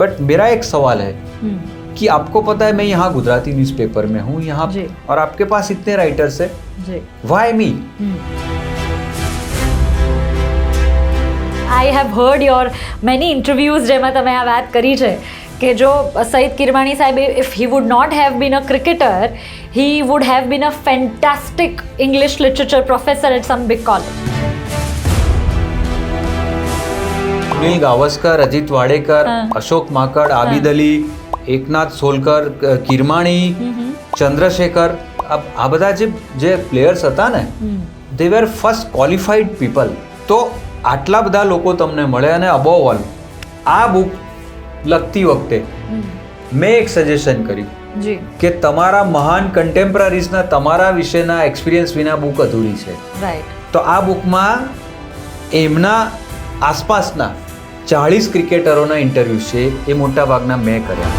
But मेरा एक सवाल है कि आपको पता है मैं यहाँ गुजराती न्यूज़पेपर में हूँ यहाँ और आपके पास इतने राइटर्स है, why me? I have heard your many interviews જેમાં તમે આ વાત કરી છે કે જો સઈદ કિરમાણી સાહેબ, if he would not have been a cricketer, he would have been a fantastic English literature professor at some big college. Sunil Gavaskar, Ajit Wadekar, Ashok माकड़, Abid Ali, Eknath સોલકર, Kirmani, Chandrashekhar, આ બધા જે પ્લેયર્સ હતા ને, they were first qualified people. તો આટલા બધા લોકો તમને મળે અને અબોવ ઓલ આ બુક લખતી વખતે મેં એક સજેશન કર્યું કે તમારા મહાન કન્ટેમ્પરરીઝના તમારા વિશેના એક્સપિરિયન્સ વિના બુક અધૂરી છે. તો આ બુકમાં એમના આસપાસના 40 ક્રિકેટરોના ઇન્ટરવ્યૂ છે, એ મોટા ભાગના મેં કર્યા.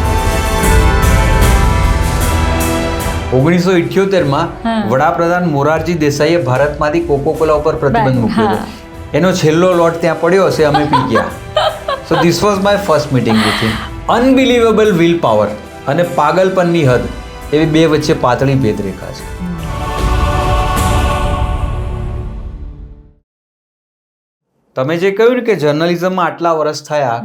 1978માં વડાપ્રધાન મોરારજી દેસાઈએ ભારતમાંથી કોકોકોલા ઉપર પ્રતિબંધ મૂક્યો હતો. એનો છેલ્લો લોટ ત્યાં પડ્યો હશે, અમે પી ગયા. So this was my first meeting with him. Unbelievable will power અને પાગલપનની હદ, એવી બે વચ્ચે પાતળી ભેદરેખા છે. તમે જે કહ્યું ને કે જર્નલિઝમમાં આટલા વર્ષ થયા,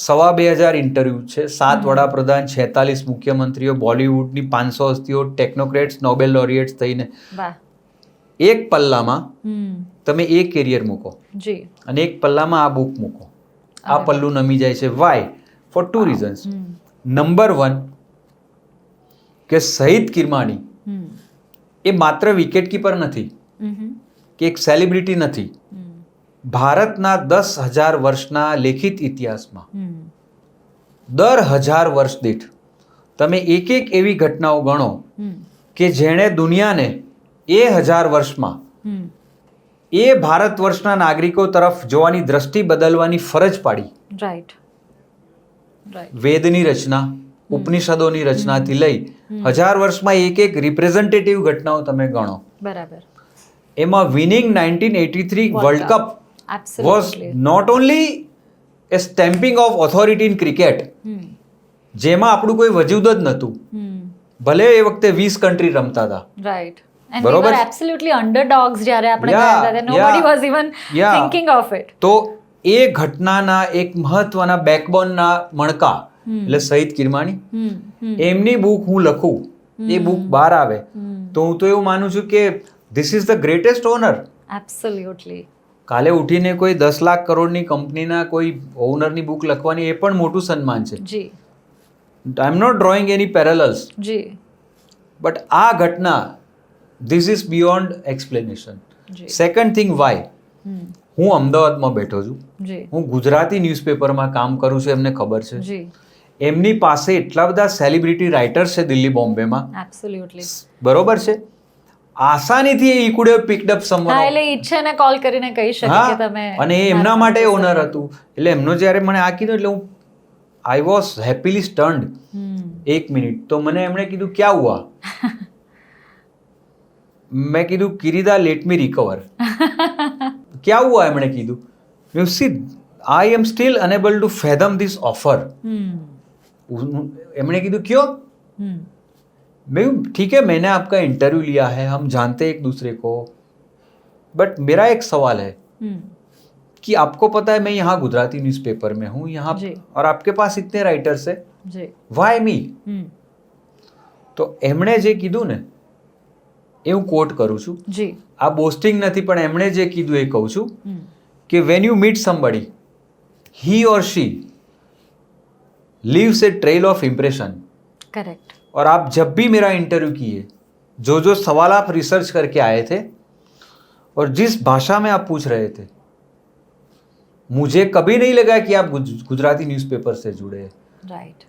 2000 ઇન્ટરવ્યૂ છે, 7 વડાપ્રધાન, 46 મુખ્યમંત્રીઓ, બોલિવૂડની 500 હસ્તીઓ, ટેકનોક્રેટ્સ, નોબેલ લોરિએટ્સ થઈને એક પલ્લામાં તમે એ કેરિયર મૂકો અને એક પલ્લામાં આ બુક મૂકો, આ પલ્લું નમી જાય છે. વાય? Four 2 reasons. નંબર 1 કે સઈદ કિરમાણી એ માત્ર વિકેટ કીપર નથી કે એક સેલિબ્રિટી નથી. ભારતના 10,000 વર્ષના લેખિત ઇતિહાસમાં દર 1000 વર્ષ દીઠ તમે એક એવી ઘટનાઓ ગણો કે જેણે દુનિયાને એ 1000 વર્ષમાં એ ભારત વર્ષના નાગરિકો તરફ જોવાની દ્રષ્ટિ બદલવાની ફરજ પાડી. વેદની રચના, ઉપનિષદોની રચનાથી લઈ 1000 વર્ષમાં એક રિપ્રેઝેન્ટેટિવ ઘટનાઓ તમે ગણો. બરાબર. એમાં winning 1983 world cup was not only a stamping of authority in cricket, જેમાં આપણું કોઈ વજૂદ જ નહોતું, ભલે એ વખતે 20 કન્ટ્રી રમતા હતા. Right. And we were absolutely underdogs જ્યારે આપણે ગયા હતા. Nobody was even thinking of it. તો એ ઘટનાના એક મહત્વના બેકબોનના મણકા એટલે સઈદ કિરમાણી, એમની બુક હું લખું, એ બુક બહાર આવે તો હું તો એવું માનું છું કે this is the greatest honour. Absolutely. કાલે ઉઠીને કોઈ 10 લાખ કરોડની કંપનીના કોઈ ઓનરની બુક લખવાની એ પણ મોટું સન્માન છે. જી. I am not drawing any parallels. જી. બટ આ ઘટના, this is beyond explanation. Second thing, why? હું અમદાવાદમાં બેઠો છું, હું ગુજરાતી ન્યૂઝપેપરમાં કામ કરું છું, એમને ખબર છે. એમની પાસે એટલા બધા સેલિબ્રિટી રાઇટર્સ છે દિલ્હી, બોમ્બેમાં. એબ્સોલ્યુટલી. બરોબર છે. આસાનીથી I could have picked up someone. હા, એટલે ઈચ્છે ને કોલ કરીને કહી શકે કે તમે. અને એ એમના માટે ઓનર હતું. એટલે એમનો જ્યારે મને આ કીધું એટલે હું આઈ વોઝ હેપીલી સ્ટન્ડ. 1 મિનિટ તો મને એમણે કીધું ક્યાં હુઆ? મેં કીધું કિરીદા લેટ મી રિકવર. ક્યાં હુઆ? એમણે કીધું you see I am still unable to fathom this offer. એમણે કીધું ક્યો? मैं ठीक है, मैंने आपका इंटरव्यू लिया है, हम जानते हैं एक दूसरे को, बट मेरा एक सवाल है कि आपको पता है मैं यहाँ गुजराती न्यूज़पेपर में हूँ यहाँ और आपके पास इतने राइटर्स है, व्हाई मी? તો એમણે જે કીધું ને એ હું કોટ કરું છું. આ બોસ્ટિંગ નથી, પણ એમણે જે કીધું એ કહું છું કે વેન યુ મીટ સમબડી, ही और she leaves A trail of impression. Correct. और आप जब भी मेरा इंटरव्यू किए, जो सवाल आप रिसर्च करके आए थे और जिस भाषा में आप पूछ रहे थे, मुझे कभी नहीं लगा कि आप गुजराती न्यूज़पेपर से जुड़े हैं. राइट.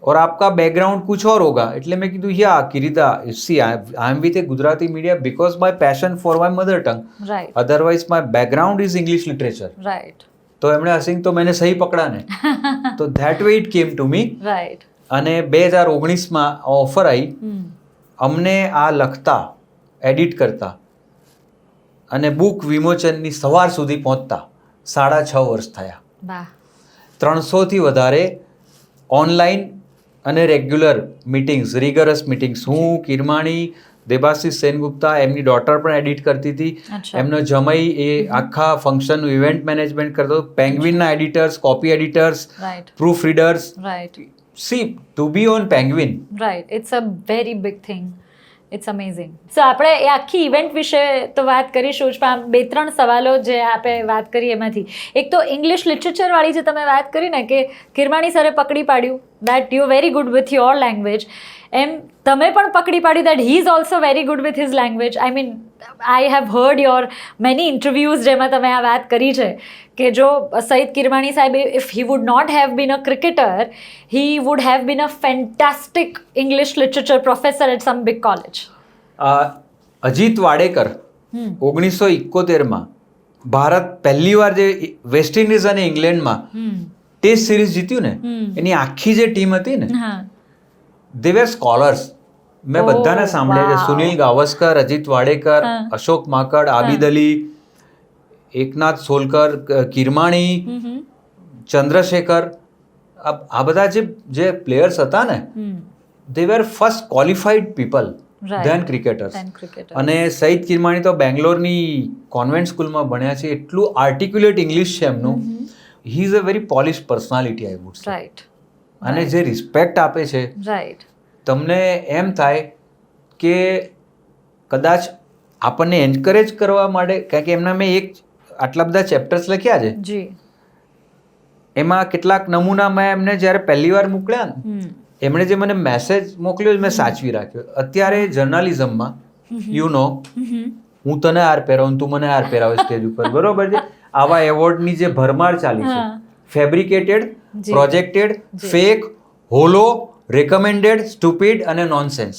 और आपका बैकग्राउंड कुछ और होगा. એટલે મેં કીધું યા કિરીદા, see I am with a Gujarati media because my passion for my mother tongue. Right. Otherwise my background is English literature. Right. તો એમણે હસીને તો મેને સહી પકડા ને. તો that way it came to me. Right. અને 2019માં ઓફર આવી અમને આ લખતા, એડિટ કરતા અને બુક વિમોચનની સવાર સુધી પહોંચતા 6.5 વર્ષ થયા. 300થી વધારે ઓનલાઈન અને રેગ્યુલર મિટિંગ્સ, રિગરસ મિટિંગ્સ. હું, કિરમાણી, દેબાશિષ સેનગુપ્તા, એમની ડોટર પણ એડિટ કરતી હતી, એમનો જમાઈ એ આખા ફંક્શનનું ઇવેન્ટ મેનેજમેન્ટ કરતો, પેંગ્વિનના editors, copy editors, proof readers. See to be on Penguin, right, it's a very big thing. It's amazing. So આપણે એ આખી ઇવેન્ટ વિશે તો વાત કરીશું જ, પણ 2-3 સવાલો જે આપણે વાત કરી એમાંથી એક તો ઇંગ્લિશ લિટરેચરવાળી જે તમે વાત કરી ને કે કિરમાણી સરે પકડી પાડ્યું that you very good with your language, એમ તમે પણ પકડી પાડ્યું that he is also very good with his language. I mean I have heard your many interviews જેમાં તમે આ વાત કરી છે કે જો સઈદ કિરમાણી સાહેબ if he would not have been a cricketer, he would have been a fantastic English literature professor at some big college. Ajit Wadekar 1971માં ભારત પહેલીવાર જે વેસ્ટ ઇન્ડિઝ અને ઇંગ્લેન્ડમાં ટેસ્ટ સિરીઝ જીત્યું ને, એની આખી જે ટીમ હતી ને, દે વેર સ્કોલર્સ. મેં બધાને સાંભળ્યા છે, સુનિલ ગાવસ્કર, અજીત વાડેકર, અશોક માકડ, આબિદ અલી, એકનાથ સોલકર, કિરમાણી, ચંદ્રશેખર, આ બધા જે પ્લેયર્સ હતા ને, they were first qualified people then cricketers. અને સઈદ કિરમાણી તો બેંગ્લોરની કોન્વેન્ટ સ્કૂલમાં ભણ્યા છે, એટલું આર્ટિક્યુલેટ ઇંગ્લિશ છે એમનું. હી is a very polish personality, I would say. અને જે રિસ્પેક્ટ આપે છે, તમને એમ થાય કે કદાચ આપણને એન્કરેજ કરવા માટે, કારણ કે એમના મેં આટલા બધા ચેપ્ટર્સ લખ્યા છે, એમાં કેટલાક નમૂના મેં એમને જ્યારે પહેલી વાર મોકલ્યા ને, એમણે જે મને મેસેજ મોકલ્યો મેં સાચવી રાખ્યો. અત્યારે જર્નાલિઝમમાં યુ નો, હું તને હાર પહેરાવું, તું મને હાર પહેરાવે સ્ટેજ ઉપર, બરોબર છે? આવા એવોર્ડની જે ભરમાર ચાલી છે, fabricated, projected, fake, hollow, recommended, stupid અને નોનસેન્સ.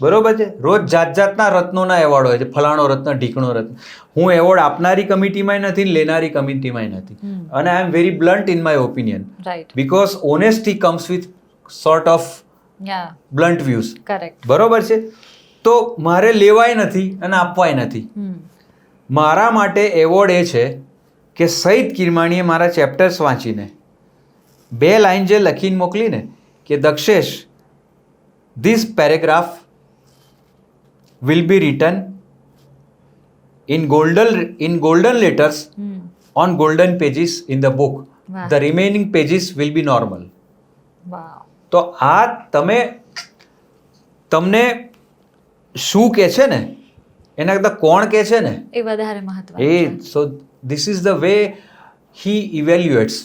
બરોબર છે? રોજ જાતના રત્નોના એવોર્ડ હોય છે, ફલાણો રત્ન, ઢીકણો રત્ન. હું એવોર્ડ આપનારી કમિટીમાં નથી, લેનારી કમિટીમાં નથી. અને I am very blunt in my opinion, because honesty comes with sort of blunt views. બરોબર છે? તો મારે લેવાય નથી અને આપવાય નથી. મારા માટે એવોર્ડ એ છે કે સઈદ કિરમાણીએ મારા ચેપ્ટર્સ વાંચીને 2 લાઈન જે લખીને મોકલીને કે Dakshesh, this paragraph will be written in golden letters on golden pages in the book. The remaining pages will be normal. તો આ તમને શું કહે છે ને એના કરતાં કોણ કહે છે ને એ વધારે મહત્વનું છે. So this is the way he evaluates.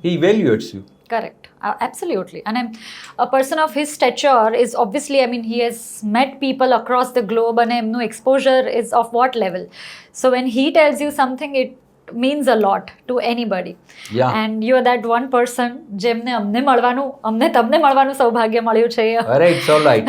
He evaluates you. Correct. Absolutely. And a person of his stature is obviously, I mean, he has met people across the globe and no exposure is of what level. So when he tells you something, it means a lot to anybody. Yeah. And you are that one person જેમને તમને મળવાનું સૌભાગ્ય મળ્યું છે. અરે it's all right.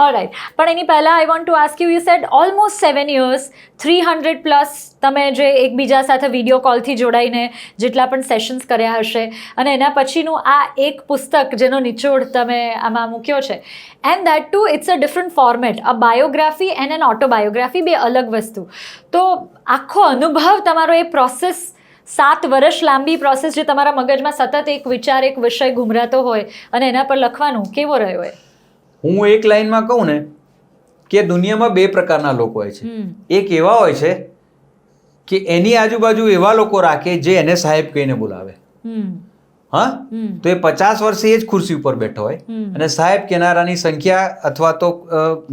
All right. પણ એની પહેલાં I want to ask you, you said almost 7 years, 300+ તમે જે એકબીજા સાથે વિડીયો કોલથી જોડાઈને જેટલા પણ સેશન્સ કર્યા હશે, અને એના પછીનું આ એક પુસ્તક જેનો નિચોડ તમે આમાં મૂક્યો છે, and that too it's a different format, a biography and an autobiography, બે અલગ વસ્તુ. તો આખો અનુભવ તમારો, એ પ્રોસેસ 7 વર્ષ લાંબી પ્રોસેસ જે તમારા મગજમાં સતત એક વિચાર, એક વિષય ઘૂમરાતો હોય અને એના પર લખવાનું, કેવો રહ્યો એ? હું એક લાઈનમાં કહું ને કે દુનિયામાં 2 પ્રકારના લોકો હોય છે. એક એવા હોય છે કે એની આજુબાજુ એવા લોકો રાખે જે એને સાહેબ કહીને બોલાવે. હા, તો એ 50 વર્ષે એ જ ખુરશી ઉપર બેઠો હોય અને સાહેબ કહેનારાની સંખ્યા અથવા તો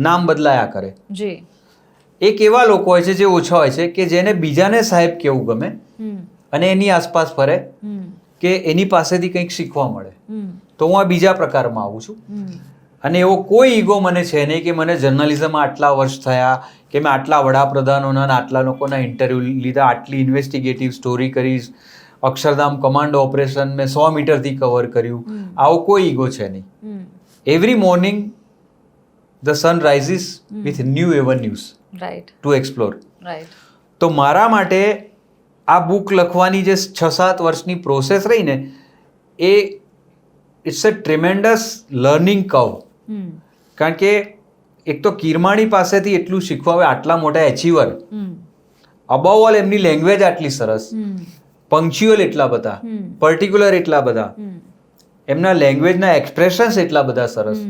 નામ બદલાયા કરે. એક એવા લોકો હોય છે જે ઓછા હોય છે કે જેને બીજાને સાહેબ કહેવું ગમે અને એની આસપાસ ફરે કે એની પાસેથી કંઈક શીખવા મળે. તો હું આ બીજા પ્રકારમાં આવું છું. અને એવો કોઈ ઈગો મને છે નહીં કે મને જર્નલિઝમમાં આટલા વર્ષ થયા, કે મેં આટલા વડાપ્રધાનોના અને આટલા લોકોના ઇન્ટરવ્યૂ લીધા, આટલી ઇન્વેસ્ટિગેટિવ સ્ટોરી કરીશ, અક્ષરધામ કમાન્ડો ઓપરેશન મેં 100 મીટરથી કવર કર્યું. આવો કોઈ ઈગો છે નહીં. Every morning the sun rises with new avenues to explore. તો મારા માટે આ બુક લખવાની જે 6-7 વર્ષની પ્રોસેસ રહી ને, એ it's a tremendous learning curve. કારણ કે એક તો કિરમાણી પાસેથી એટલું શીખવા આવે, આટલા મોટા એચીવર, અબાઉ ઓલ એમની લેંગ્વેજ આટલી સરસ, પંક્ચ્યુઅલ એટલા બધા, પર્ટિક્યુલર એટલા બધા, એમના લેંગ્વેજના એક્સપ્રેશન્સ એટલા બધા સરસ.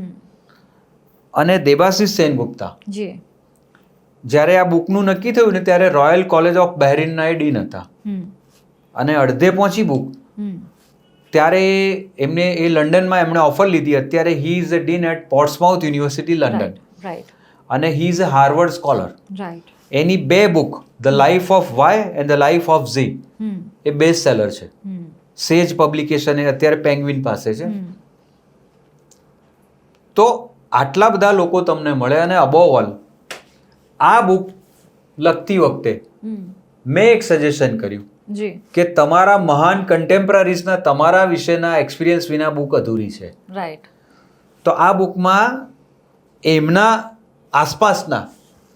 અને દેબાશિષ સેનગુપ્તા, જ્યારે આ બુકનું નક્કી થયું ને ત્યારે રોયલ કોલેજ ઓફ બહેરીનના એ ડીન હતા, અને અડધે પહોંચી બુક ત્યારે એમને એ લંડનમાં એમણે ઓફર લીધી. અત્યારે he is a dean at Portsmouth University London, અને he is a Harvard scholar. એની 2 book, the life of Y and the life of Z, એ બેસ્ટ સેલર છે. સેજ પબ્લિકેશન એ અત્યારે પેંગ્વિન પાસે છે. તો આટલા બધા લોકો તમને મળે. અને અબોવ ઓલ આ બુક લખતી વખતે મેં એક સજેશન કર્યું કે તમારા મહાન કન્ટેમ્પરરીઝના તમારા વિશેના એક્સપિરિયન્સ વિના બુક અધૂરી છે. તો આ બુકમાં એમના આસપાસના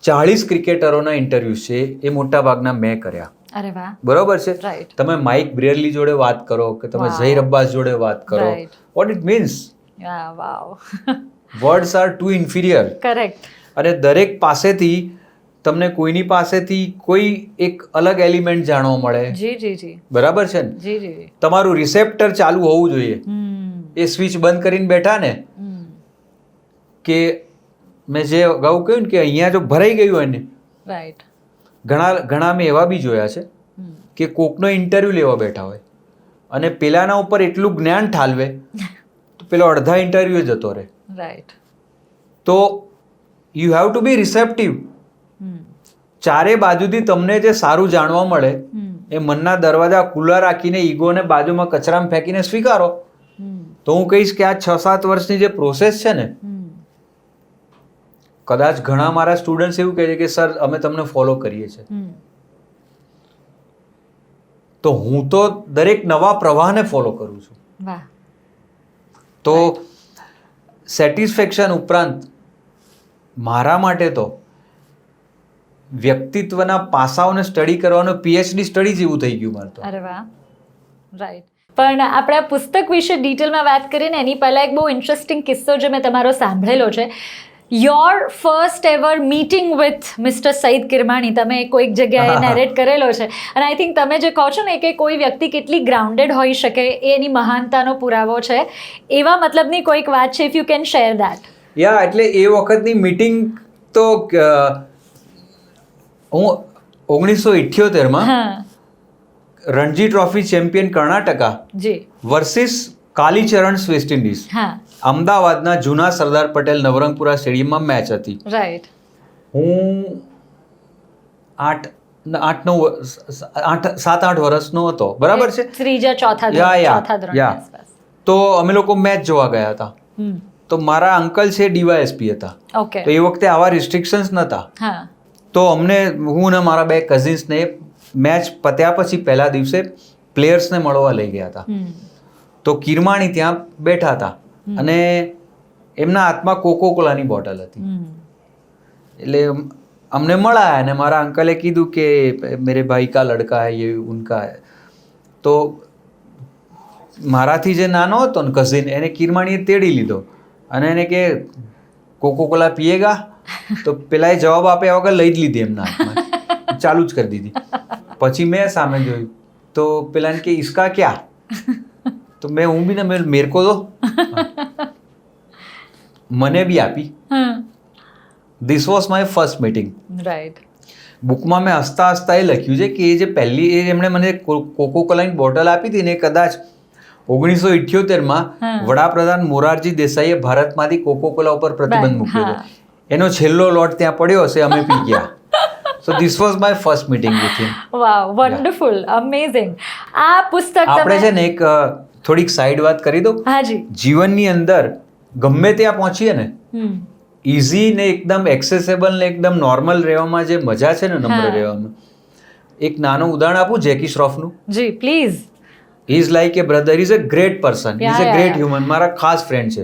40 ક્રિકેટરોના ઇન્ટરવ્યૂ છે, એ મોટા ભાગના મેં કર્યા. અરે વાહ, બરોબર છે. તમે માઇક બ્રેયરલી જોડે વાત કરો કે તમે ઝહીર અબ્બાસ જોડે વાત કરો, what it means, words are too inferior. Correct. અને દરેક પાસેથી તમને કોઈની પાસેથી કોઈ એક અલગ એલિમેન્ટ જાણવા મળે. જી જી જી, બરાબર છે ને. જી જી. તમારું રિસેપ્ટર ચાલુ હોવું જોઈએ. એ સ્વિચ બંધ કરીને બેઠા ને કે મેં જે અગાઉ કહ્યું ને કે અહીંયા જો ભરાઈ ગયું હોય ને, રાઈટ, ઘણા મેં એવા બી જોયા છે કે કોકનો ઇન્ટરવ્યૂ લેવા બેઠા હોય અને પેલાના ઉપર એટલું જ્ઞાન ઠાલવે તો પેલો અડધા ઇન્ટરવ્યૂ જતો રહે. રાઈટ. તો you have to be receptive. ચારે બાજુથી તમને જે સારું જાણવા મળે એ મનના દરવાજા ખુલ્લા રાખીને ઈગોને બાજુમાં કચરામાં ફેંકીને સ્વીકારો. તો હું કહીશ કે આ 6-7 વર્ષની જે પ્રોસેસ છે ને, કદાચ ઘણા મારા સ્ટુડન્ટ્સ એવું કહે છે કે સર અમે તમને ફોલો કરીએ છીએ. તો હું તો દરેક નવા પ્રવાહને ફોલો કરું છું. વાહ. તો સેટિસ્ફેક્શન ઉપરાંત મારા માટે તો વ્યક્તિત્વના પાસાઓને સ્ટડી કરવાનો પીએચડી સ્ટડી જેવું થઈ ગયું મારે તો. અરે વાહ, રાઈટ. પણ આપણે આ પુસ્તક વિશે ડિટેલમાં વાત કરીએ ને એની પહેલાં એક બહુ ઇન્ટરેસ્ટિંગ કિસ્સો જે મેં તમારો સાંભળેલો છે. Your first ever meeting with mister Syed Kirmani તમે કોઈક જગ્યાએ નેરેટ કરેલો છે. અને આઈ થિંક તમે જે કહો છો ને કે કોઈ વ્યક્તિ કેટલી ગ્રાઉન્ડેડ હોઈ શકે એ એની મહાનતાનો પુરાવો છે, એવા મતલબની કોઈક વાત છે. If you can share that. Yeah, એટલે એ વખતની મીટિંગ તો હું 1978માં Ranji trophy champion Karnataka versus Kallicharran West Indies, અમદાવાદના જૂના સરદાર પટેલ નવરંગપુરા સ્ટેડિયમમાં મેચ હતી. રાઈટ. હું 7-8 વર્ષનો હતો, બરાબર છે. ત્રીજા ચોથા ધોરણ. તો અમે લોકો મેચ જોવા ગયા હતા. તો મારા અંકલ છે ડીવાયએસપી હતા. ઓકે. તો એ વખતે આવા રિસ્ટ્રિક્શન્સ નહોતા. તો અમને, હું ને મારા 2 કઝિન્સને મેચ પત્યા પછી પહેલા દિવસે પ્લેયર્સને મળવા લઈ ગયા હતા. તો કિરમાણી ત્યાં બેઠા હતા અને એમના હાથમાં કોકો કોલાની બોટલ હતી. એટલે અમને મળાયા અને મારા અંકલે કીધું કે મેરે ભાઈ કા લડકા હૈ, ये उनका है. તો મારાથી જે નાનો હતો ને કઝિન, એને કિરમાણીએ તેડી લીધો અને એને કે કોકો કોલા પીએગા? તો પેલા એ જવાબ આપ્યા વગર લઈ જ લીધી એમના હાથમાં, ચાલુ જ કરી દીધી. પછી મેં સામે જોયું તો પેલાને કે ઇસકા ક્યા? તો હું બી ને મેરે કો દો, મને બી આપી. This was my first meeting. Right. બુકમાં મેં હસતા હસતા એ લખ્યું છે કે એ જે પહેલી એમણે મને કોકો કોલાની બોટલ આપી હતી ને, કદાચ 1978માં વડાપ્રધાન મોરારજી દેસાઈએ ભારતમાંથી કોકો કોલા ઉપર પ્રતિબંધ મૂક્યો હતો. એનો છેલ્લો લોટ ત્યાં પડ્યો હશે, અમે પી ગયા. So this was my first meeting with him. Wow, wonderful, amazing. આ પુસ્તક આપણે છે ને એક થોડીક સાઈડ વાત કરી દઉં. હાજી. જીવનની અંદર ગમે ત્યાં પહોંચીએ ને, ઇઝી ને એકદમ એક્સેસેબલ ને એકદમ નોર્મલ રહેવામાં જે મજા છે ને, નમ્ર રહેવામાં, એક નાનું ઉદાહરણ આપું જેકી શ્રોફનું. જી please. He is like a brother, is a great person, is a great human, મારા ખાસ ફ્રેન્ડ છે.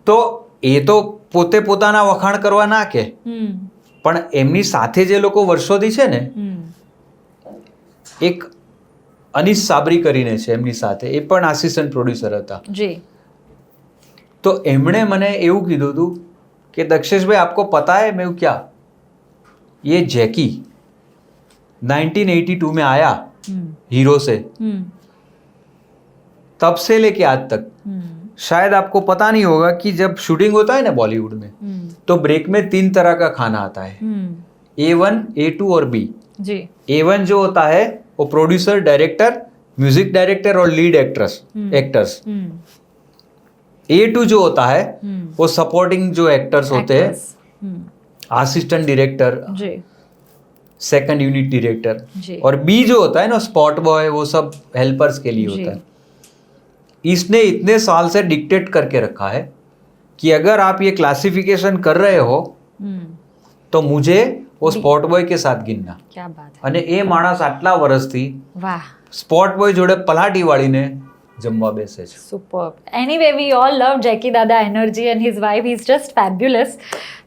તો એ તો પોતે પોતાના વખાણ કરવા ના કે, પણ એમની સાથે જે લોકો વર્ષોથી છે ને, એક અનીસ સાબરી કરીને છે એમની સાથે, એ પણ આસિસ્ટન્ટ પ્રોડ્યુસર હતા. તો એમણે મને એવું કીધું હતું કે દક્ષેશભાઈ આપકો પતા હૈ? મેં ક્યાં? ये जैकी 1982 में आया हीरो से, तब से लेके आज तक शायद आपको पता नहीं होगा कि जब शूटिंग होता है ना बॉलीवुड में, तो ब्रेक में 3 तरह का खाना आता है, A1, A2 और B. जी. A1 जो होता है वो प्रोड्यूसर, डायरेक्टर, म्यूजिक डायरेक्टर और लीड एक्टर्स. A2 जो होता है वो सपोर्टिंग जो एक्टर्स होते हैं, assistant director, second unit director, और B जो होता है ना स्पॉट बॉय, वो सब हेल्पर्स के लिए होता है. इसने इतने साल से डिक्टेट करके रखा है कि अगर आप ये क्लासिफिकेशन कर रहे हो તો મુજે वो સ્પોટ બોય કે સાથ ગિનના. क्या बात है. અને એ માણસ આટલા વર્ષથી વાહ, સ્પોટ બોય જોડે પલાટી વાળીને જમવા બેસે છે. સુપર્બ. એનીવે વી ઓલ લવ જેકી દાદા energy and his wife. He is just fabulous.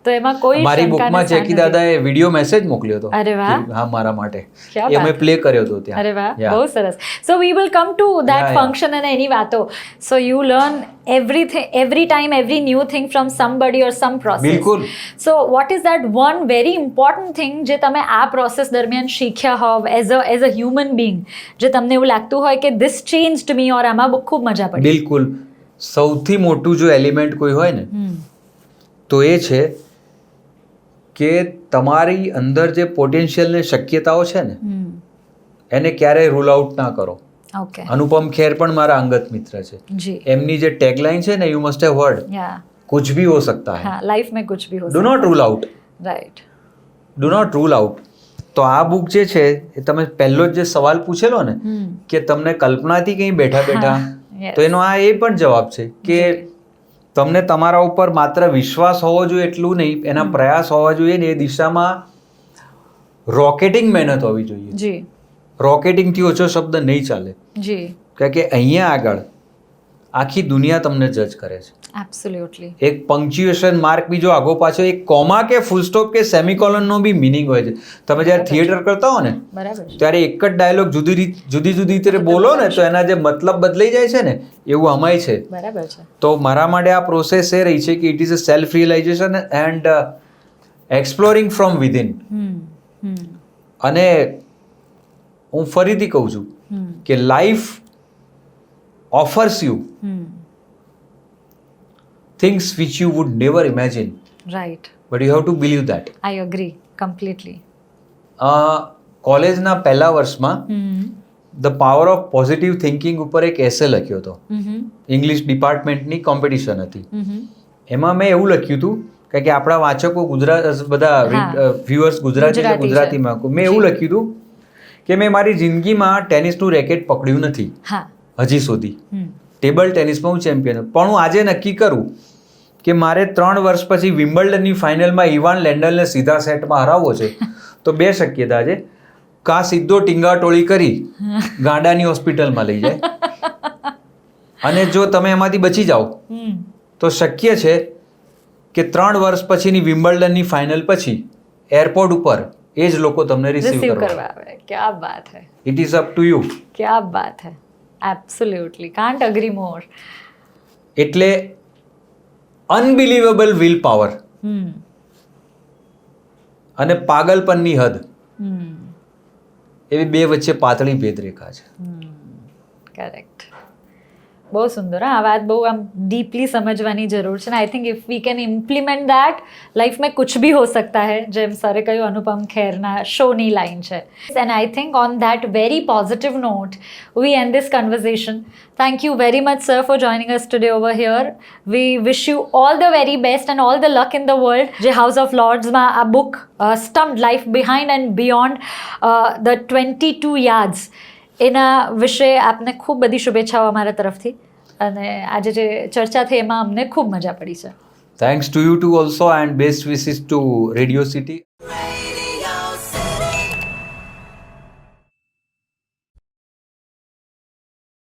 તો એમાં કોઈ મારી બુકમાં જેકી દાદાએ વિડિયો મેસેજ મોકલ્યો હતો. અરે વાહ. હા, મારા માટે क्या એ અમે बात. પ્લે કર્યો હતો ત્યાં. અરે વાહ, બહુ સરસ. So we will come to that Yeah, yeah. Function અને એની વાતો. So you learn everything, every time, every new thing from somebody or some process. બિલકુલ. So what is that one very important thing જે તમે આ process દરમિયાન શીખ્યા હોવ એઝ અ હ્યુમન બિંગ, જે તમને એવું લાગતું હોય કે this changed me ઓર આમાં ખૂબ મજા પડી? બિલકુલ. સૌથી મોટું જો એલિમેન્ટ કોઈ હોય ને તો એ છે કે તમારી અંદર જે પોટેન્શિયલ ને શક્યતાઓ છે ને એને ક્યારેય રૂલ આઉટ ના કરો. ઓકે. અનુપમ ખેર પણ મારા અંગત મિત્ર છે. જી. એમની જે ટેગલાઇન છે ને, યુ મસ્ટ હેવ હર્ડ, યા. कुछ भी हो सकता है, हाँ, लाइफ में कुछ भी हो do not rule out, right. Do not rule out. તો આ બુક જે છે એ તમે પહેલો જ જે સવાલ પૂછેલો ને કે તમને કલ્પનાથી કંઈ બેઠા બેઠા, yes. તો એનો આ એ પણ જવાબ છે કે તમને તમારા ઉપર માત્ર વિશ્વાસ હોવો જોઈએ એટલું નહીં, એના પ્રયાસ હોવા જોઈએ ને એ દિશામાં રોકેટિંગ મહેનત હોવી જોઈએ. જી. રોકેટિંગથી ઓછો શબ્દ નહીં ચાલે, જી. કારણ કે અહીંયા આગળ આખી દુનિયા તમને જજ કરે છે. એબ્સોલ્યુટલી. એક પંક્ચ્યુએશન માર્ક બીજો આગો પાછો, એક કોમા કે ફૂલ સ્ટોપ કે સેમિકોલનનો બી મિનિંગ હોય છે. તમે જ્યારે થિયેટર કરતા હો ને બરાબર છે. ત્યારે એક જ ડાયલોગ જુદી જુદી રીતે બોલો ને તો એના જે મતલબ બદલાઈ જાય છે ને, એવું આમાંય છે. બરાબર છે. તો મારા માટે આ પ્રોસેસ એ રહી છે કે it is a self realisation and exploring from within. અને હું ફરીથી કહું છું કે life offers you things which you would never imagine, right. but you have to believe that. I agree completely. કોલેજના પહેલા વર્ષમાં the power of positive thinking ઉપર એક એસે લખ્યો હતો. ઇંગ્લિશ ડિપાર્ટમેન્ટની કોમ્પિટિશન હતી. એમાં મેં એવું લખ્યું હતું કારણ કે આપણા વાંચકો બધા વ્યુઅર્સ ગુજરાતીમાં, મેં એવું લખ્યું હતું કે મેં મારી જિંદગીમાં ટેનિસનું રેકેટ પકડ્યું નથી હજી સુધી. ટેબલ ટેનિસમાં હું ચેમ્પિયન, પણ હું આજે નક્કી કરું કે મારે 3 વર્ષ પછી વિમ્બલ્ડનની ફાઇનલમાં ઇવાન લેન્ડલને સીધા સેટમાં હરાવવો છે, તો 2 શક્યતા છે. કાં સીધો ટીંગાટોળી કરી ગાંડાની હોસ્પિટલમાં લઈ જાય, અને જો તમે એમાંથી બચી જાઓ તો શક્ય છે કે 3 વર્ષ પછીની વિમ્બલ્ડનની ફાઇનલ પછી એરપોર્ટ ઉપર એ જ લોકો તમને રિસીવ કરવા આવે. ક્યા બાત હૈ. It is up to you. ક્યા બાત હૈ. એબ્સોલ્યુટલી કાન્ટ અગ્રી મોર. એટલે અનબિલીવેબલ વિલ પાવર અને પાગલપનની હદ, એવી 2 વચ્ચે પાતળી ભેદરેખા છે. કરેક્ટ. બહુ સુંદર. આ વાત બહુ આમ ડીપલી સમજવાની જરૂર છે ને I think if we can implement that, life મેં કુછ ભી હો સકતા હૈ, જેમ સરે કહ્યું અનુપમ ખેરના શોની લાઈન છે. And I think on that very positive note we end this conversation. Thank you very much, sir, for joining us today over here. We wish you all the very best and all the luck in the world. જે House of લોર્ડ્સમાં આ book stumped life behind and beyond the 22 yards, એના વિશે આપને ખૂબ બધી શુભેચ્છાઓ અમારા તરફથી. અને આજે જે ચર્ચા થઈ એમાં અમને ખૂબ મજા પડી છે. Thanks to you too also and best wishes to Radio city.